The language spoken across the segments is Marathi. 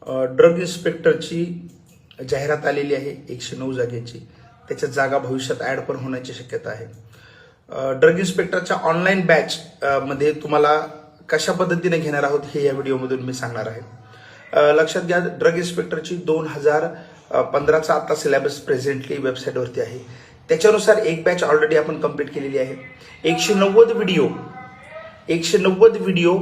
ड्रग इन्स्पेक्टरची जाहिरात आलेली आहे 109 जागेची. त्याच्या जागा भविष्यात ऍड पण होण्याची शक्यता आहे. ड्रग इन्स्पेक्टरच्या ऑनलाईन बॅच मध्ये तुम्हाला कशा पद्धतीने घेणार आहोत हे या व्हिडिओमधून मी सांगणार आहे. लक्षात घ्या, ड्रग इन्स्पेक्टरची 2015चा आता सिलेबस प्रेझेंटली वेबसाईटवरती आहे. त्याच्यानुसार एक बॅच ऑलरेडी आपण कंप्लीट केलेली आहे. 190 व्हिडिओ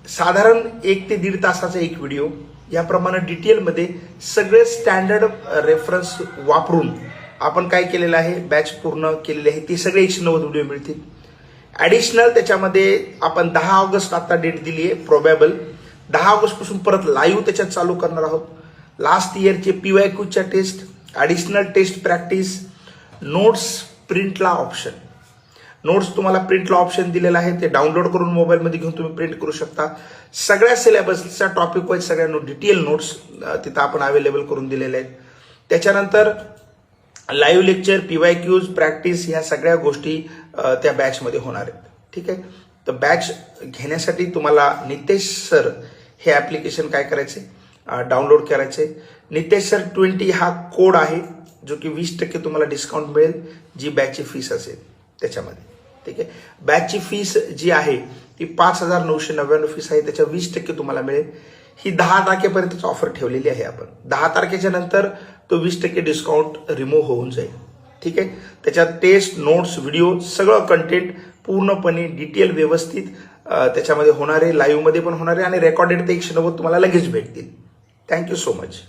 साधारण 1 ते 1.5 तासाचा एक व्हिडिओ, याप्रमाणे डिटेलमध्ये सगळे स्टँडर्ड रेफरन्स वापरून आपण काय केलेलं आहे, बॅच पूर्ण केलेली आहे. ती सगळे 190 व्हिडिओ मिळतील. ॲडिशनल त्याच्यामध्ये आपण 10 ऑगस्ट आता डेट दिली आहे प्रोबॅबल. 10 ऑगस्ट पासून परत लाईव्ह त्याच्यात चालू करणार आहोत. लास्ट इयरचे PYQच्या test, additional test practice, notes प्रिंटला ऑप्शन. नोट्स तुम्हाला प्रिंटला ऑप्शन दिलेला आहे, ते डाउनलोड करून मोबाईलमध्ये घेऊन तुम्ही प्रिंट करू शकता. सगळ्या सिलेबसच्या टॉपिक वाईज सगळ्या डिटेल नोट्स तिथं आपण अवेलेबल करून दिलेले आहेत. त्याच्यानंतर लाईव्ह लेक्चर, PYQs, प्रॅक्टिस ह्या सगळ्या गोष्टी त्या बॅचमध्ये होणार आहेत. ठीक आहे. तर बॅच घेण्यासाठी तुम्हाला नितेश सर हे ॲप्लिकेशन काय करायचे, डाउनलोड करायचे. नितेश सर 20 हा कोड आहे, जो की 20% तुम्हाला डिस्काउंट मिळेल जी बॅचची फीस असेल त्याच्यामध्ये. ठीक आहे. बॅचची फीस जी आहे ती 5,999 फीस आहे, त्याच्या 20% तुम्हाला मिळेल. ही 10 तारखेपर्यंतच ऑफर ठेवलेली आहे आपण. 10 तारखेच्या नंतर तो 20% डिस्काउंट रिमूव्ह होऊन जाईल. ठीक आहे. त्याच्यात टेस्ट, नोट्स, व्हिडिओ सगळं कंटेंट पूर्णपणे डिटेल व्यवस्थित त्याच्यामध्ये होणार आहे. लाईव्हमध्ये पण होणार आहे आणि रेकॉर्डेड ते 190 तुम्हाला लगेच भेटतील. Thank you so much.